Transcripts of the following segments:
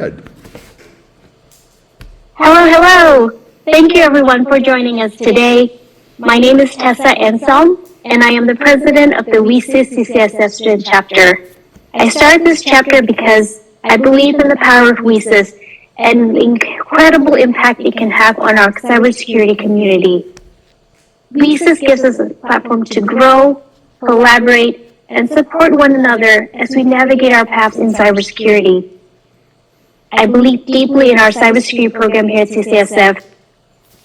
Good. Hello, hello. Thank you everyone for joining us today. My name is Tessa Anselm, and I am the president of the WESIS CCSF student chapter. I started this chapter because I believe in the power of WESIS and the incredible impact it can have on our cybersecurity community. WESIS gives us a platform to grow, collaborate, and support one another as we navigate our paths in cybersecurity. I believe deeply in our cybersecurity program here at CCSF.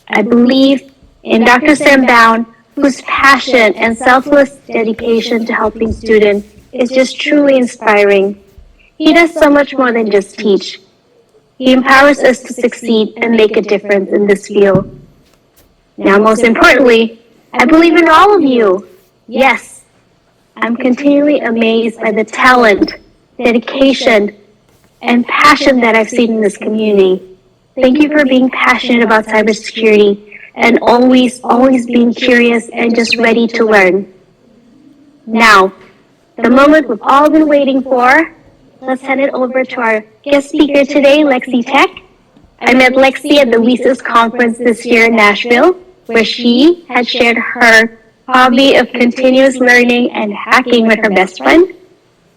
I believe in Dr. Sam Bound, whose passion and selfless dedication to helping students is just truly inspiring. He does so much more than just teach. He empowers us to succeed and make a difference in this field. Now, most importantly, I believe in all of you. Yes, I'm continually amazed by the talent, dedication, and passion that I've seen in this community. Thank you for being passionate about cybersecurity and always being curious and just ready to learn. Now, the moment we've all been waiting for, let's hand it over to our guest speaker today, Lexie Thach. I met Lexie at the WESIS conference this year in Nashville, where she had shared her hobby of continuous learning and hacking with her best friend.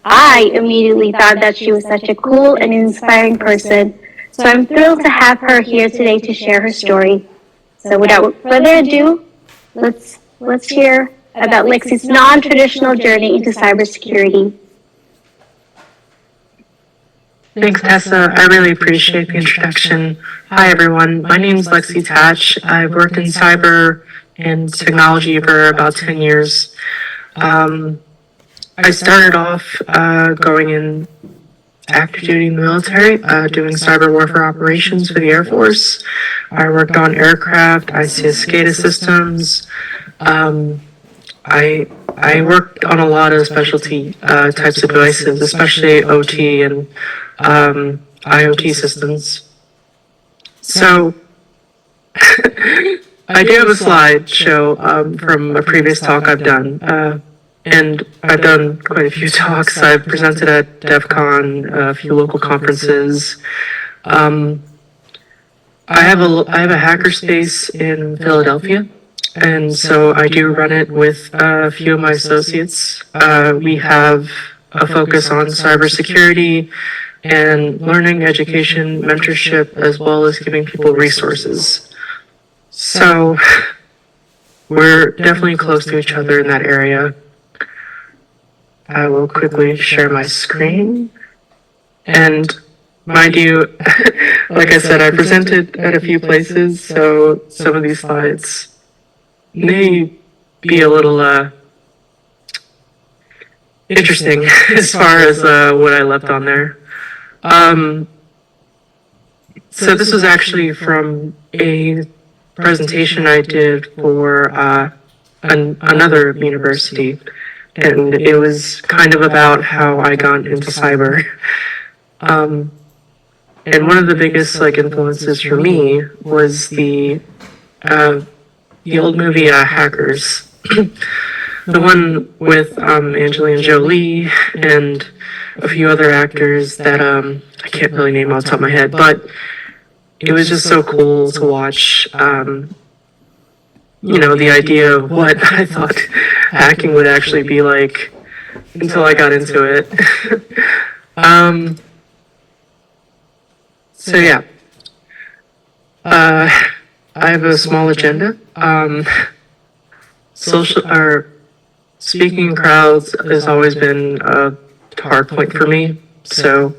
I immediately thought that she was such a cool and inspiring person, so I'm thrilled to have her here today to share her story. So without further ado, let's hear about Lexie's non-traditional journey into cybersecurity. Thanks, Tessa. I really appreciate the introduction. Hi, everyone. My name is Lexie Thach. I've worked in cyber and technology for about 10 years. I started off going in active duty in the military, doing cyber warfare operations for the Air Force. I worked on aircraft, ICS SCADA systems. I worked on a lot of specialty types of devices, especially OT and IoT systems. So I do have a slideshow from a previous talk I've done. And I've done quite a few talks. I've presented at DEF CON, a few local conferences. I have a hackerspace in Philadelphia, and so I do run it with a few of my associates. We have a focus on cybersecurity and learning, education, mentorship, as well as giving people resources. So we're definitely close to each other in that area. I will quickly share my screen. And mind you, like I said, I presented at a few places, so some of these slides may be a little interesting as far as what I left on there. So this was actually from a presentation I did for another university. And it was kind of about how I got into cyber. And one of the biggest influences for me was the old movie Hackers, the one with Angelina Jolie and a few other actors that I can't really name off the top of my head, but it was just so cool to watch. The idea of what I thought hacking would actually be like until I got into it. So yeah, I have a small agenda. Speaking in crowds has always been a hard point for me, so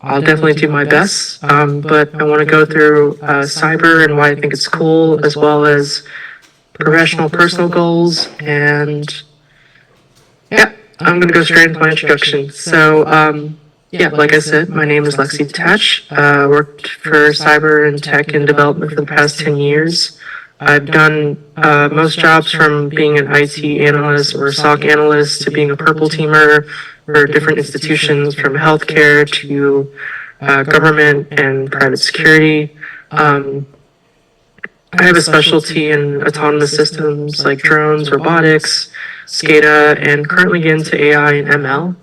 I'll definitely do my best. But I want to go through cyber and why I think it's cool, as well as professional, personal goals, and yeah, I'm going to go straight into my introduction. So, like I said, my name is Lexie Thach. Worked for cyber and tech and development for the past 10 years. I've done most jobs from being an IT analyst or SOC analyst to being a purple teamer for different institutions, from healthcare to government and private security. I have a specialty in autonomous systems like drones, robotics, SCADA, and currently get into AI and ML.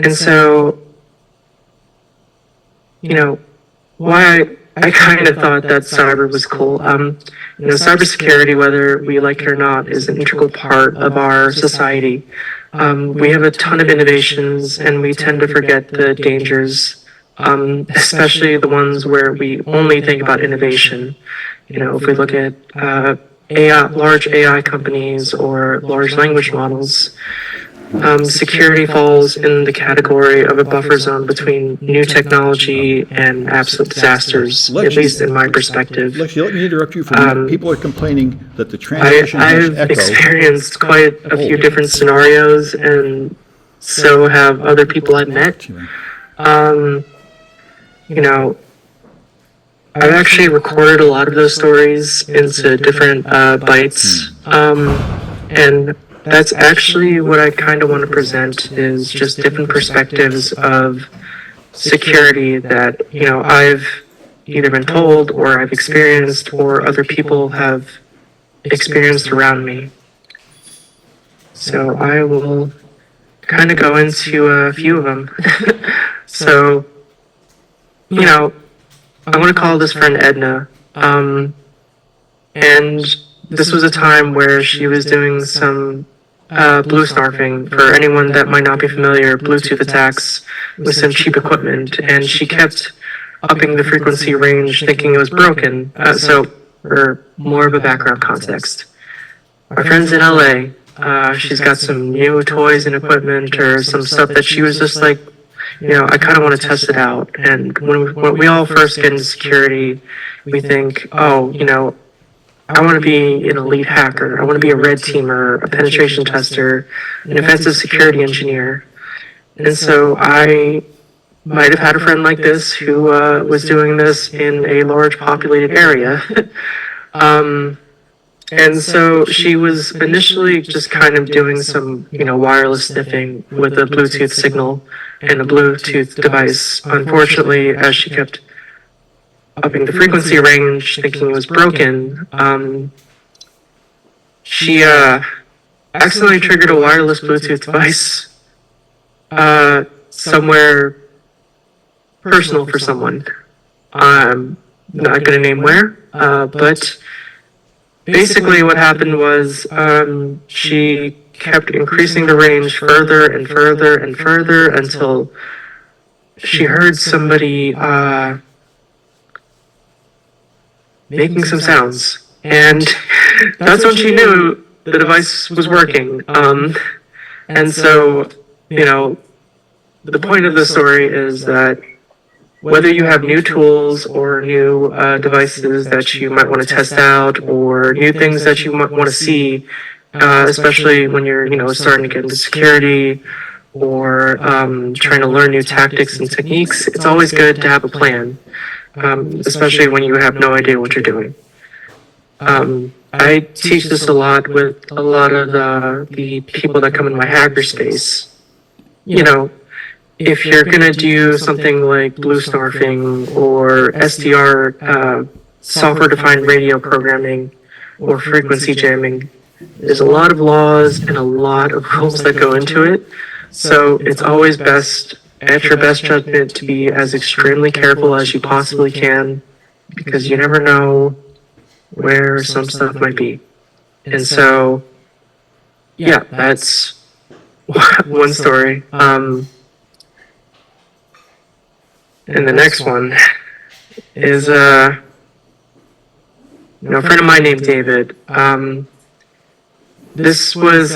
And so you know, why I kind of thought that cyber was cool. Cybersecurity, whether we like it or not, is an integral part of our society. We have a ton of innovations, and we tend to forget the dangers, especially the ones where we only think about innovation. If we look at large AI companies or large language models, security falls in the category of a buffer zone between new technology and absolute disasters, at least in my perspective. Lexie, let me interrupt you for a minute. People are complaining that the transmission has I've echo. experienced quite a few different scenarios, and so have other people I've met. I've actually recorded a lot of those stories into different bites, and that's actually what I kind of want to present, is just different perspectives of security that, I've either been told or I've experienced or other people have experienced around me. So I will kind of go into a few of them. So, I want to call this friend Edna. And this was a time where she was doing some blue snarfing. For anyone that might not be familiar, Bluetooth attacks with some cheap equipment, and she kept upping the frequency range thinking it was broken. So, for more of a background context, our friend's in LA. She's got some new toys and equipment or some stuff that she was just like, I kind of want to test it out. And when we all first get into security, we think, oh, I want to be an elite hacker. I want to be a red teamer, a penetration tester, an offensive security engineer. And so I might have had a friend like this who was doing this in a large populated area. And so she was initially just kind of doing some, wireless sniffing with a Bluetooth signal and a Bluetooth device. Unfortunately, as she kept upping the frequency range, thinking it was broken, she accidentally triggered a wireless Bluetooth device somewhere personal for someone. I'm not going to name where, but basically what happened was she kept increasing the range further and further and further until she heard somebody making some sounds. And that's when she knew the device was working. And so, the point of the story is that whether you have new tools or new devices that you might want to test out or new things that you might want to see, especially when you're, starting to get into security or trying to learn new tactics and techniques, it's always good to have a plan, especially when you have no idea what you're doing. I teach this a lot with a lot of the people that come in my hackerspace. If you're going to do something like blue snarfing or SDR, software-defined radio programming, or frequency jamming, there's a lot of laws and a lot of rules that go into it. So it's always best, at your best judgment, to be as extremely careful as you possibly can, because you never know where some stuff might be. And so, yeah, that's one story. And the next one is a friend of mine named David. This was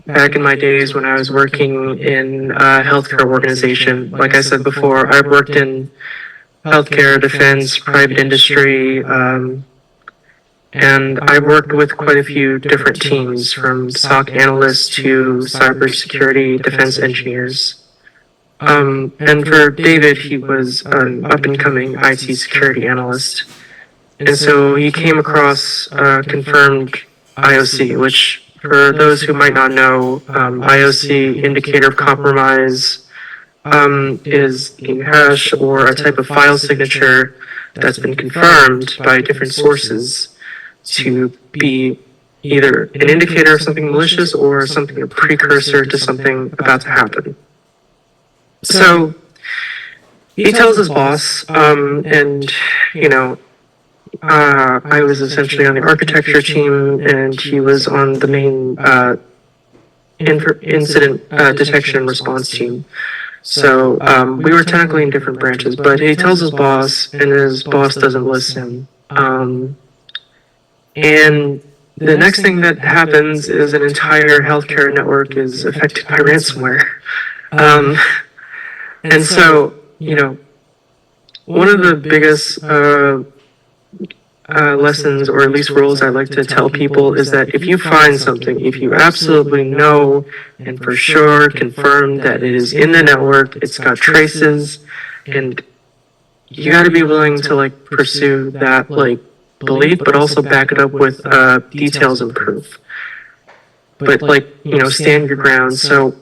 back in my days when I was working in a healthcare organization. Like I said before, I've worked in healthcare, defense, private industry, and I've worked with quite a few different teams, from SOC analysts to cybersecurity defense engineers. And for David, he was an up-and-coming IT security analyst. And so he came across confirmed IOC, which, for those who might not know, IOC, indicator of compromise, is a hash or a type of file signature that's been confirmed by different sources to be either an indicator of something malicious or something, a precursor to something about to happen. So he tells his boss, and, you know, I was essentially on the architecture team, and he was on the main incident detection and response team. So we were technically in different branches, but he tells his boss, and his boss doesn't listen. And the next thing that happens is an entire healthcare network is affected by ransomware. And so, you know, one of the biggest lessons, or at least rules I like to tell people, is that if you find something, if you absolutely know and for sure confirm that it is in the network, it's got traces, and you got to be willing to like pursue that like belief, but also back it up with details and proof. But like, you know, stand your ground. So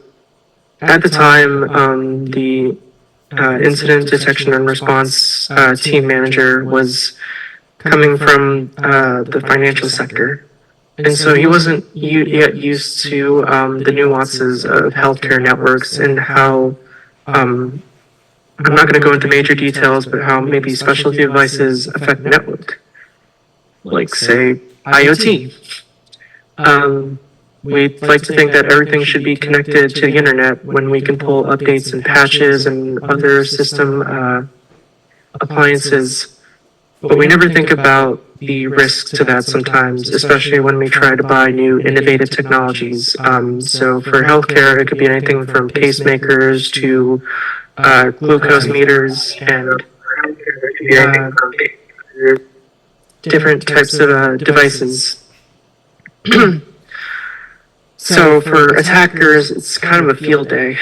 at the time, the incident detection and response team manager was coming from the financial sector. And so he wasn't yet used to the nuances of healthcare networks and how, I'm not going to go into major details, but how maybe specialty devices affect the network. Like, say, IoT. We'd like to think that everything should be connected to the internet when we can pull updates and patches and other system appliances. But we never think about the risks to that sometimes, especially when we try to buy new innovative technologies. So for healthcare, it could be anything from pacemakers to glucose meters and different types of devices. So for attackers, it's kind of a field day,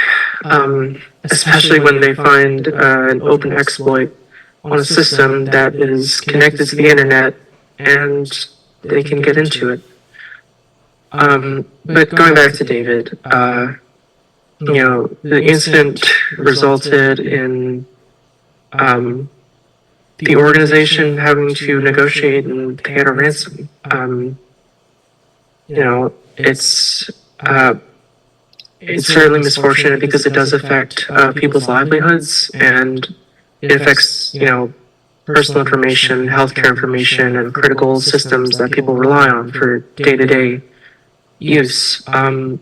especially when they find an open exploit on a system that is connected to the internet and they can get into it. But going back to David, you know, the incident resulted in the organization having to negotiate and pay out a ransom. You know, it's certainly misfortunate because it does affect people's livelihoods, and it affects, you know, personal information, healthcare information, and critical systems that people rely on for day-to-day use. And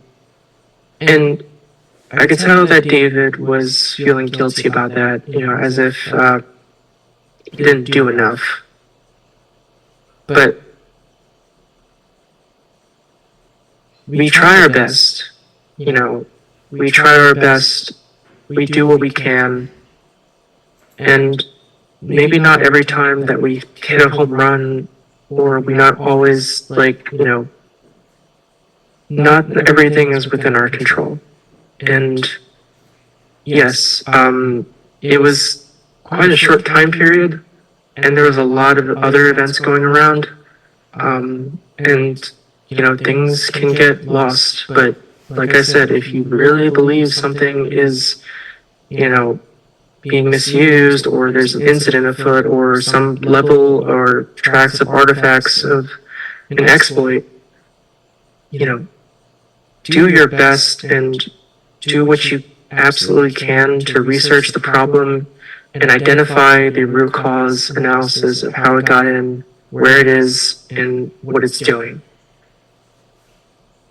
I could tell that David was feeling guilty about that, you know, as if he didn't do enough. But we try our best, you know, we try our best, we do what we can, and maybe not every time that we hit a home run, or we not always, like, you know, not everything is within our control. And yes, it was quite a short time period, and there was a lot of other events going around, and, you know, things can get lost. But like I said, if you really believe something is, you know, being misused, or there's an incident afoot, or some level or tracks of artifacts of an exploit, you know, do your best and do what you absolutely can to research the problem and identify the root cause analysis of how it got in, where it is, and what it's doing.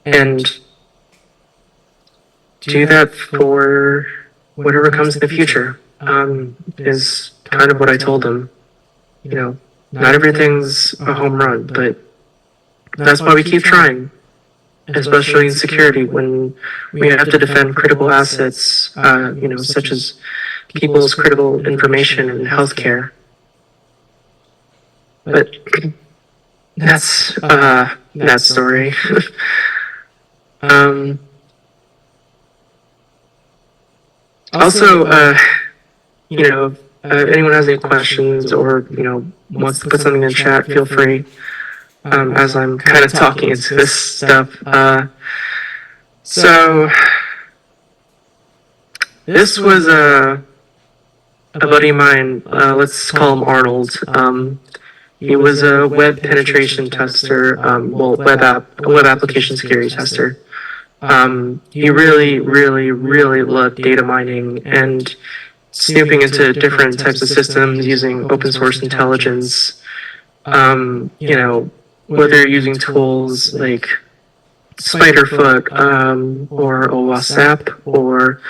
And do that for whatever comes in the future, is kind of what I told them. You know, not everything's a home run, but that's why we keep trying, especially in security when we have to defend critical assets, you know, such as people's critical information in healthcare. But that's that story. Also, you know, if anyone has any questions or, you know, wants to put something in chat, feel free. As I'm kind of talking into this stuff. So this was a buddy of mine. Let's call him Arnold. He was a web penetration tester. Well, web application security tester. He really, really, really loved data mining, and snooping into different types of systems using open source intelligence. Whether you're using tools like Spiderfoot, or WhatsApp, or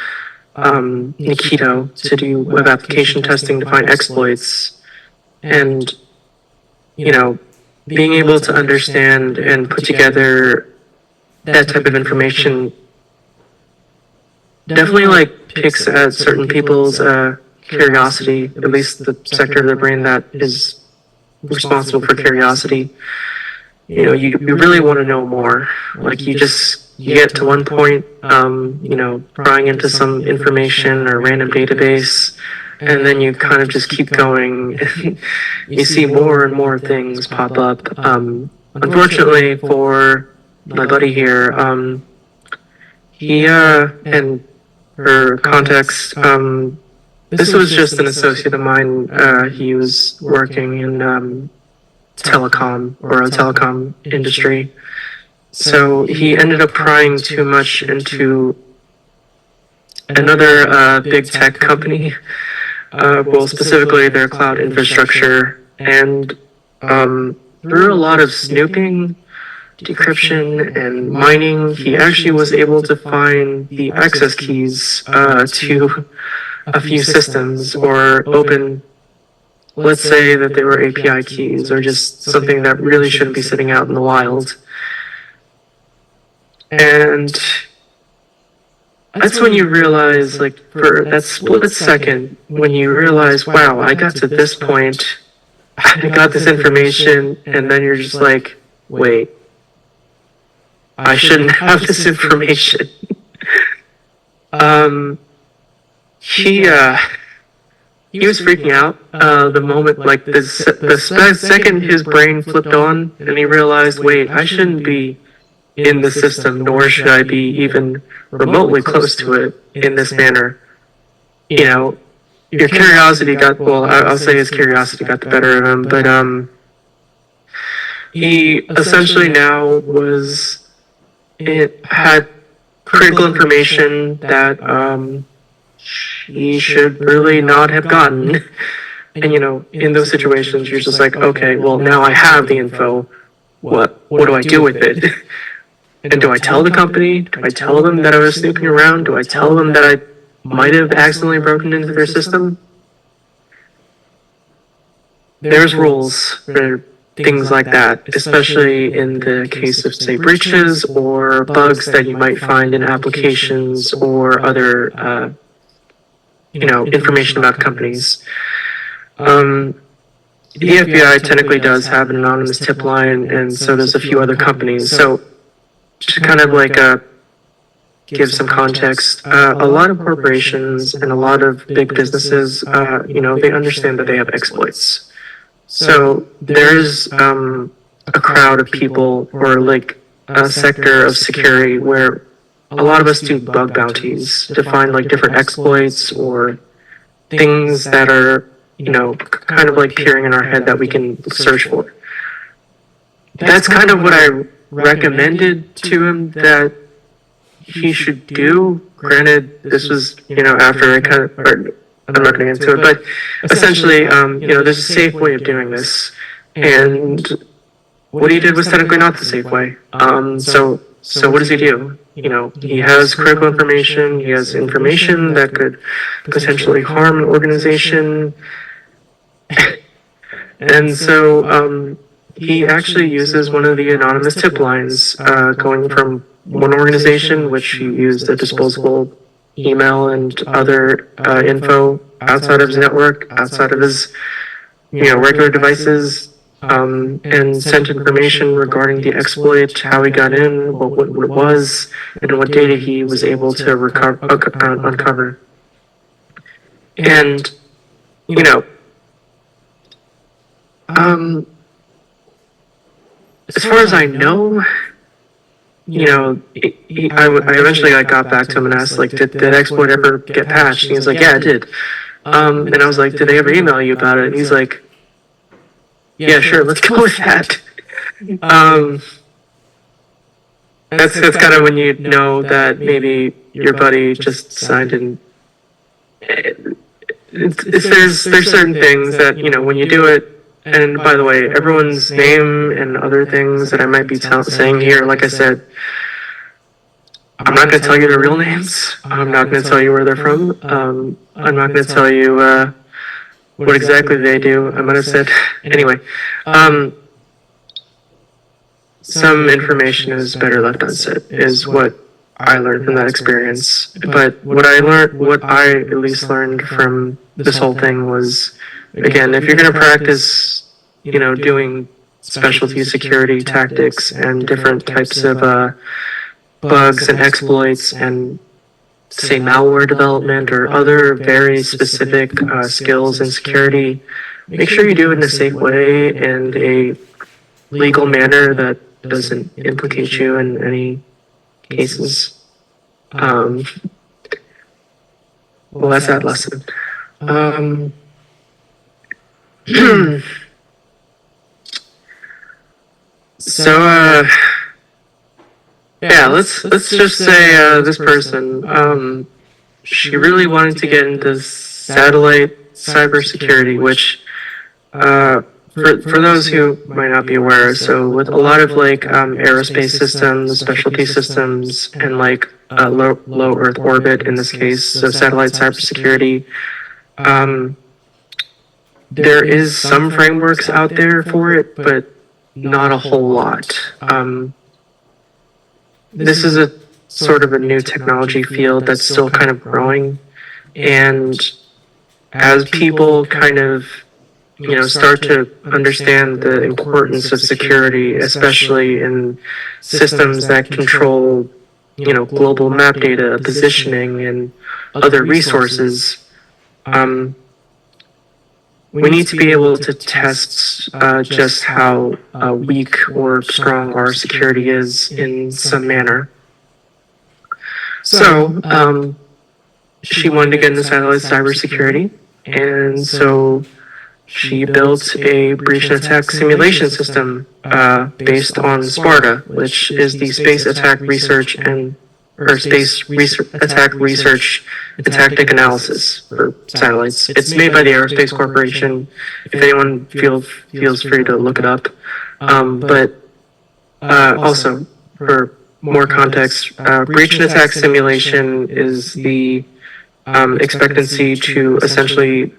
Nikito to do web application testing to find exploits, and being able to understand and put together that type of information definitely picks at certain people's curiosity, at least the sector of the brain that is responsible for curiosity. You really want to know more. You get to one point, prying into some information or random database, and then you kind of just keep going. You see more and more things pop up. Unfortunately for my buddy here, he, and for context, this was just an associate of mine. He was working in telecom, or a telecom industry. So he ended up prying too much into another big tech company, well, specifically their cloud infrastructure, and through a lot of snooping, decryption, and mining, he actually was able to find the access keys to a few systems, or open, let's say that they were API keys, or just something that really shouldn't be sitting out in the wild. And that's when you realize, for that split second, when you realize, wow, I got to this point, I got this information, and then you're just like, wait, I shouldn't have this information. He was freaking out the moment, the second his brain flipped on, and he realized, wait, I shouldn't be in the system, nor should I be even remotely close to it in this manner. Your curiosity I'll say his curiosity got the better of him, but he essentially now had critical information that he should really not have gotten. And in those situations, you're just like, okay, well, now I have the info. What do I do with it? And do I tell the company? Do I tell them that I was snooping around? Do I tell them that I might have accidentally broken into their system? There's rules for things like that, especially in the case of, say, breaches or bugs that you might find in applications or other, information about companies. The FBI technically does have an anonymous tip line, and so does a few other companies. So to kind of give some context, a lot of corporations and a lot of big businesses, they understand that they have exploits. So there's a crowd of people, or a sector of security, where a lot of us do bug bounties to find different exploits or things that are kind of peering in our head that we can search for. That's kind of what I recommended to him that he should do. Granted, this was after I kind of, I'm not going to get into it, but essentially, there's a safe way of doing this, and what he did was technically not the safe way. So what does he do? He has critical information. He has information that could potentially harm an organization, and so he actually uses one of the anonymous tip lines, going from one organization, which he used a disposable email and other info outside of his network, outside of his regular devices, and sent information regarding the exploit, how he got in, what it was, and what data he was able to uncover. And as far as I know, I eventually got back to him and asked, did that exploit ever get patched? And he was like, yeah, it did. And I was like, did they ever email you about it? And he's like, yeah, sure, let's go with that. That's kind of when you know that maybe your buddy just signed there's certain things that, when you do it, and by the way, everyone's name and other things that I might be saying here, like I said, I'm not going to tell you their real names. I'm not going to tell you where they're from. I'm not going to tell you what exactly they do. I might have said, anyway, some information is better left unsaid, is what I learned from that experience. But what I at least learned from this whole thing was, again, if you're going to practice, doing specialty security tactics and different types of bugs and exploits and, say, malware development or other very specific skills in security, make sure you do it in a safe way and a legal manner that doesn't implicate you in any cases. Well, that's that lesson. So, yeah, let's just say this person, she really wanted to get into satellite cybersecurity, which for those who might not be aware, so with a lot of like aerospace systems, specialty systems, and like low Earth orbit in this case, so satellite cybersecurity, there is some frameworks out there for it, but not a whole lot. This is a sort of a new technology field that's still kind of growing, and as people kind of start to understand the importance of security, especially in systems that control, global map data, positioning, and other resources. We need to be able to test just how weak or strong our security is in some manner. So, she wanted to get into satellite cybersecurity, and so she built a breach and attack simulation system based on Sparta, which is the Space Attack Research and Attack Research and Tactic Analysis for satellites. It's made by the Aerospace Corporation. If anyone feels free to look it up. But also, for more context, breach and attack simulation is the expectancy to essentially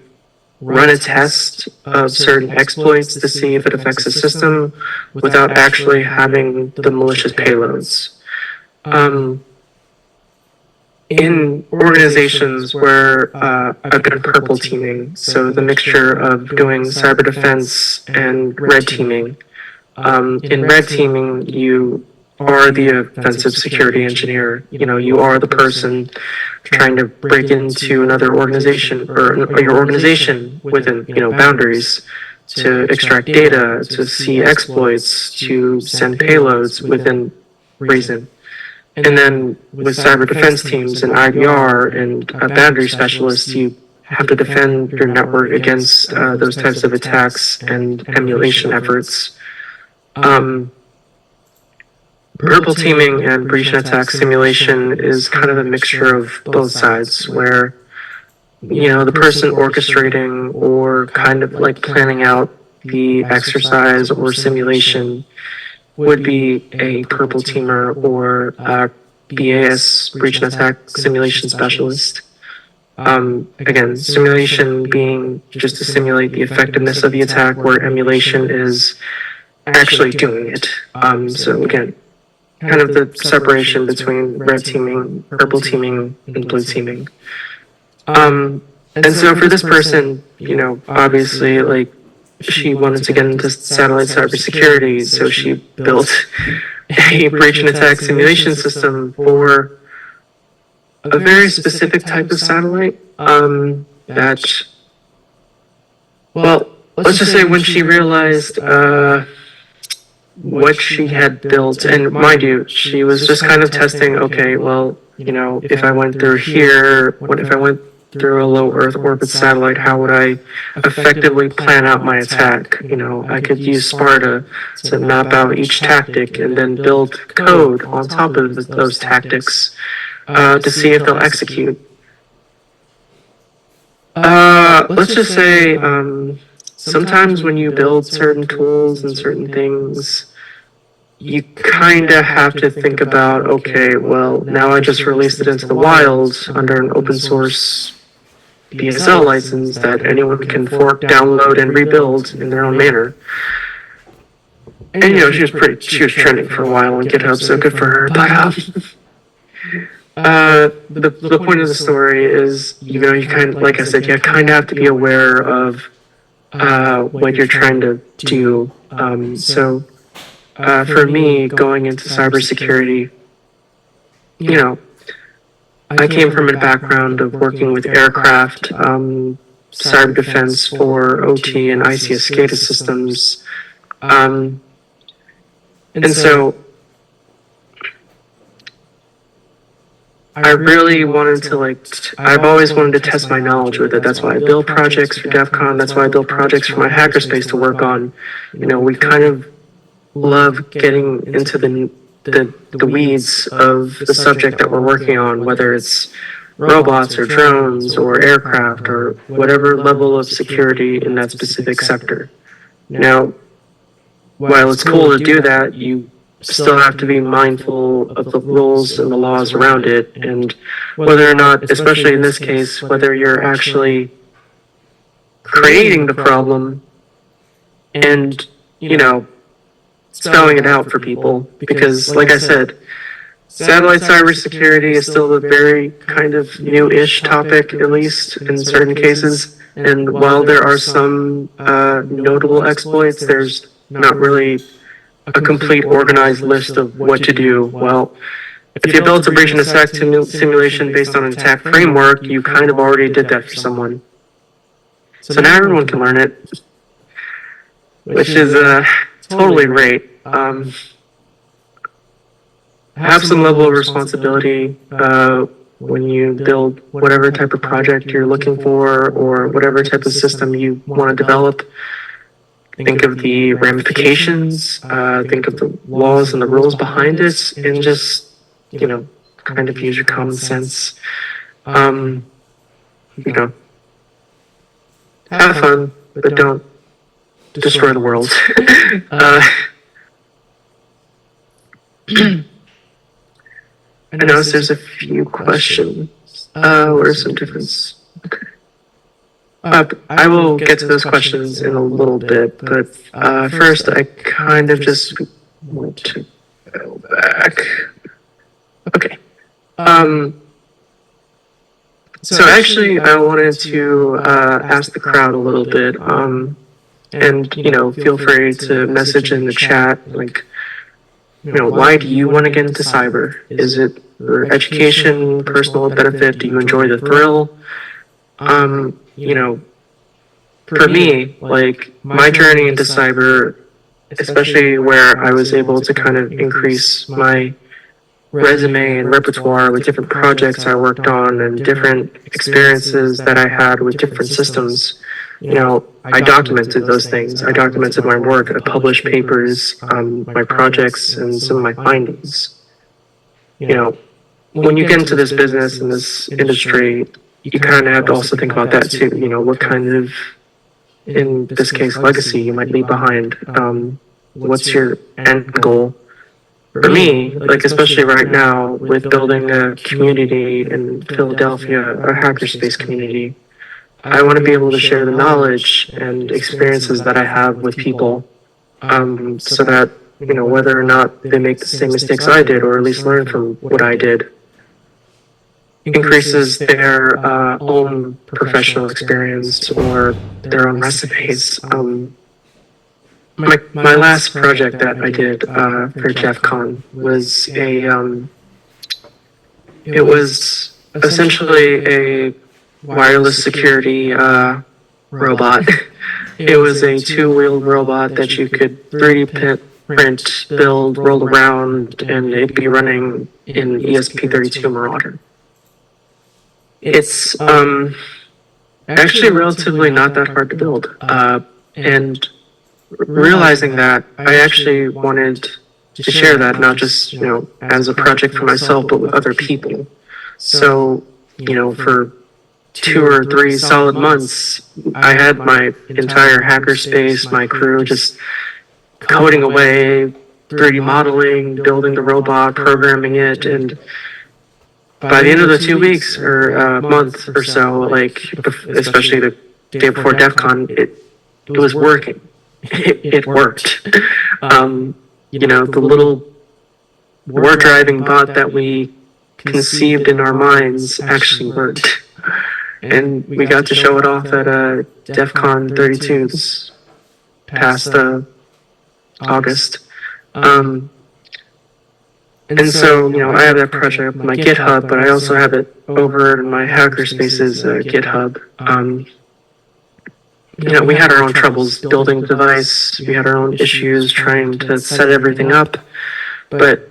run a test of certain exploits to see if it affects the system without actually having the malicious payloads. In organizations where I've been purple teaming, so the mixture of doing cyber defense and red teaming. In red teaming, you are the offensive security engineer. You are the person trying to break into another organization or your organization within, boundaries to extract data, to see exploits, to send payloads within reason. And then with cyber defense teams and IVR and boundary specialists, you have to defend your network against those types of attacks and emulation efforts. Purple teaming and breach and attack simulation is kind of a mixture of both sides, where the person orchestrating or kind of like planning out the exercise or simulation would be a purple teamer or a BAS, breach and attack simulation specialist. Again, simulation being just to simulate the effectiveness of the attack, where emulation is actually doing it. So again, kind of the separation between red teaming, purple teaming, and blue teaming. And so for this person, obviously, like, she wanted to get into satellite cybersecurity, so she built a breach and attack simulation system for a very specific type of satellite that, well, let's just say when she realized what she had built, and mind you, she was just kind of testing, okay, well, if I went through here, what if I went through a low Earth orbit satellite, how would I effectively plan out my attack? I could use Sparta to map out each tactic and then build code on top of those tactics to see if they'll execute. let's just say, sometimes when you build certain tools and certain things, you kind of have to think about, okay, well, now I just released it into the wild under an open source BSL license that anyone can fork, download, and rebuild in their own manner. And she was trending for a while on GitHub, so good for her. But the point of the story is, you kind of, like I said, you kind of have to be aware of what you're trying to do. So for me, going into cybersecurity, I came from a background of working with aircraft, cyber defense for OT and ICS SCADA systems. And so I really wanted to, I've always wanted to test my knowledge with it. That's why I build projects for DEF CON. That's why I build projects for my hackerspace to work on. We kind of love getting into the weeds of the subject that we're working on, whether it's robots or drones or aircraft or whatever level of security in that specific sector. Now, while it's cool to do that, you still have to be mindful of the rules and the laws around it, and whether or not, especially in this case, whether you're actually creating the problem and, spelling it out for people. Because, like I said, satellite cybersecurity is still a very kind of new-ish topic, at least in certain cases. And while there are some notable exploits, there's not really a complete organized list of what to do. Well, if you built a breach and attack simulation based on an attack framework, you kind of already did that for someone. So now everyone can learn it, which is totally great. Have some level of responsibility when you build whatever type of project you're looking for or whatever type of system you want to develop. Think of the ramifications, think of the laws and the rules behind it, and just, kind of use your common sense. Have fun, but don't destroy the world. I noticed there's a few questions. What are some difference? Okay. I will get to those questions in a little bit, but first I kind of just want to go back. Okay. So actually, I wanted to ask the crowd a little bit, and feel free to message in the chat, why do you want to get into cyber? Is it for education, personal benefit? Do you enjoy the thrill? For me, my journey into cyber, especially where I was able to kind of increase my resume and repertoire with different projects I worked on and different experiences that I had with different systems, I documented those things. I documented my work. I published papers, my projects, and some of my findings. When you get into this business and this industry, you kind of have to also think about that too. What kind of, in this case, legacy you might leave behind. What's your end goal? For me, especially right now, with building a community in Philadelphia, a hackerspace community, I want to be able to share the knowledge and experiences that I have with people, so that, whether or not they make the same mistakes I did, or at least learn from what I did, increases their own professional experience or their own recipes. My last project that I did for DEF CON was it was essentially a wireless security robot. It was a two-wheeled robot that you could 3D print, build, roll around, and it'd be running in ESP32 Marauder. It's actually relatively not that hard to build, and realizing that, I actually wanted to share that, not just, as a project for myself, but with other people. So, for 2 or 3 solid months, I had my entire hackerspace, my crew just coding away, 3D modeling, building the robot, programming it, and by the end of the 2 weeks or month or so, like especially the day before DEF CON, it was working. It worked. The little war driving bot that we conceived in our minds actually worked. And we got to show it off at DEF CON 32 this past August. And so, I have that project on my GitHub, but I also have it over in my Hackerspace's GitHub. We had our own troubles building the device. We had our own issues trying to set everything up, but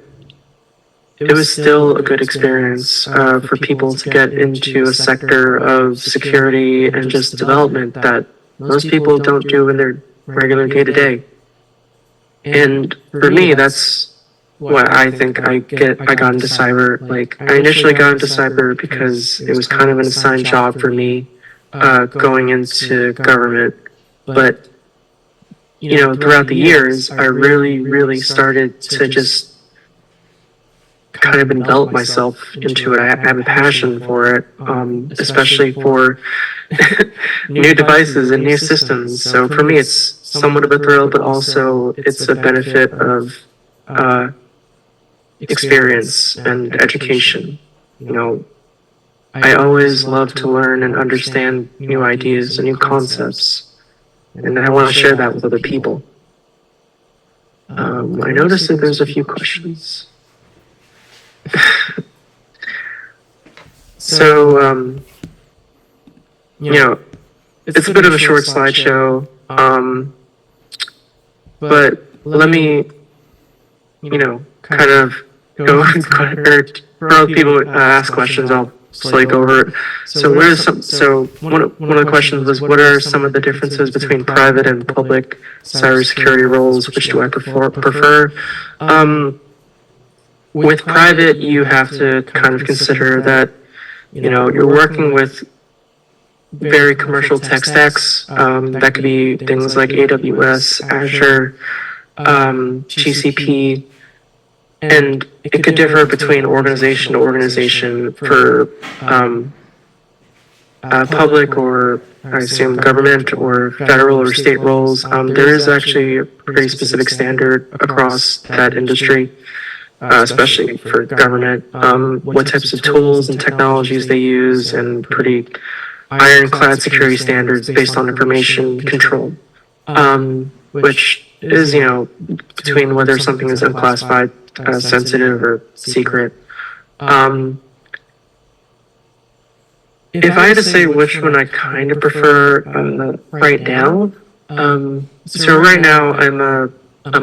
it was still a good experience for people to get into a sector of security and just development that most people don't do in their regular day-to-day. And for me, that's what I think I got into cyber. Like, I initially got into cyber because it was kind of an assigned job for me going into government. But, throughout the years, I really started to just kind of envelop myself into it. I have a passion for it, especially for new devices and new systems. So for me, it's somewhat of a thrill, but also it's a benefit of experience and education. I always love to learn and understand new ideas and new concepts, and I want to share that with other people. I noticed that there's a few questions. So, it's a bit of a short slideshow, but let me, kind of go, or for other people to ask questions, I'll slowly go over it. So one of the questions was, what are some of the differences between private and public cybersecurity roles? Which do I prefer? With private, you have to kind of consider that, you're working with very commercial tech stacks. That could be things like AWS, Azure, GCP, and it could differ between organization to organization. For public, or I assume government or federal or state roles, there is actually a pretty specific standard across that industry. Especially for government, what types of tools and technologies they use, and pretty ironclad security standards based on information control, which is, between whether something is unclassified, sensitive, or secret. If I had to say which one I kind of prefer right now, so right now I'm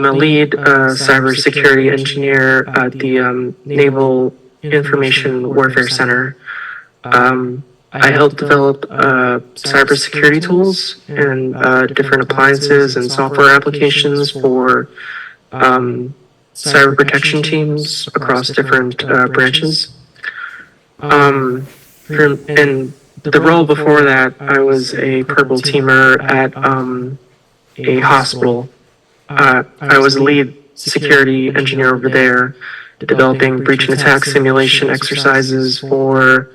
a lead cybersecurity engineer at the Naval Information Warfare Center. I help develop cybersecurity tools and different appliances and software applications for cyber protection teams across different branches. And the role before that, I was a purple teamer at a hospital. I was the lead security engineer over there, developing breach and attack simulation exercises for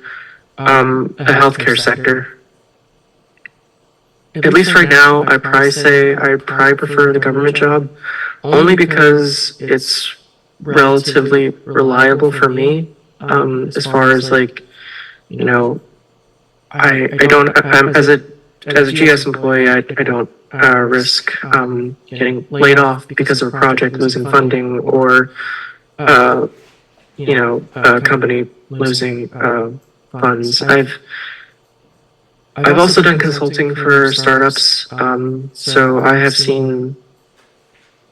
the healthcare sector. At least right now, I probably prefer the government job, only because it's relatively reliable for me. As far as I'm as a GS employee, I don't risk getting laid off because of a project losing funding, or a company losing funds. I've also done consulting for startups, so I have seen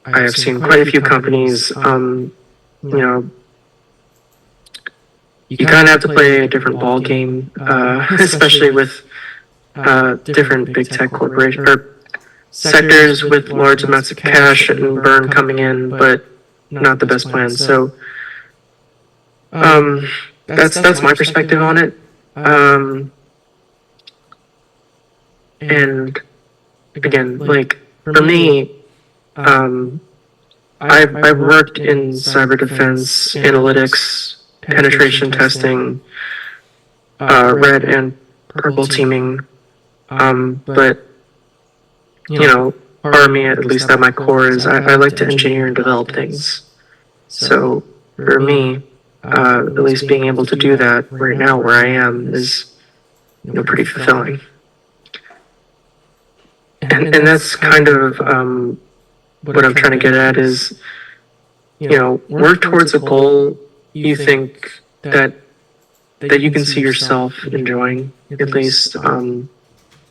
quite a few companies. You kind of have to play a different ball game, especially with different big tech corporations or sectors with large amounts of cash and burn coming in, but not the best plan. So that's my perspective on it. And again, like for me, I've worked in cyber defense, analytics, penetration testing, red and purple teaming, but part of me, at least at my core, is I like to engineer and develop things. So for me, at least being able to do that right now where I am is pretty fulfilling. And that's kind of what I'm trying to get at is, work towards a goal you think that you can see yourself enjoying, at least.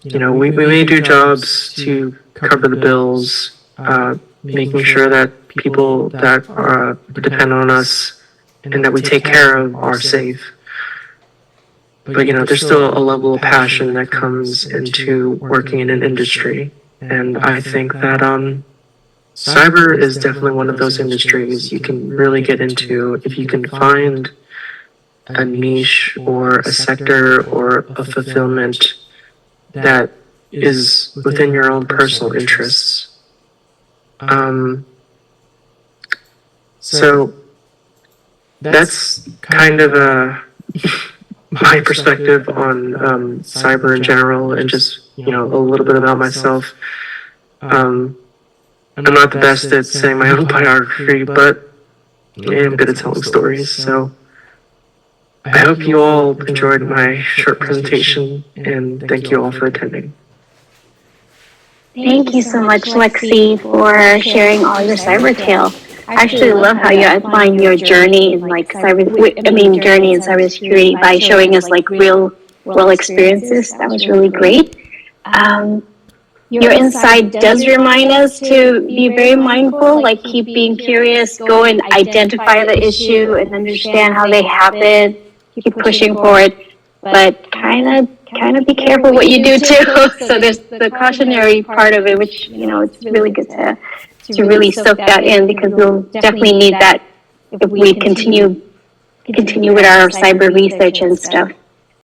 We may do jobs to cover the bills, making sure that people that depend on us and that we take care of are safe. But there's still a level of passion that comes into working in an industry, and I think that cyber is definitely one of those industries you can really get into if you can find a niche or a sector or a fulfillment that is within your own personal interests. So that's kind of my perspective on cyber in general, and just a little bit about myself. I'm not the best at saying my own biography, but I am good at telling stories. So I hope you all enjoyed my short presentation, and thank you all for attending. Thank you so much, Lexie, for sharing all your cyber tale. I actually love how you outline your journey in journey in cybersecurity by showing us like real experiences. That was really great. Your insight does remind us to be very mindful, like keep being curious, go and identify the issue and understand how they happen, keep pushing forward, but kind of be careful what you do too. So there's the cautionary part of it, which, it's really good to really soak that in, because we'll definitely need that if we continue with our cyber research and stuff.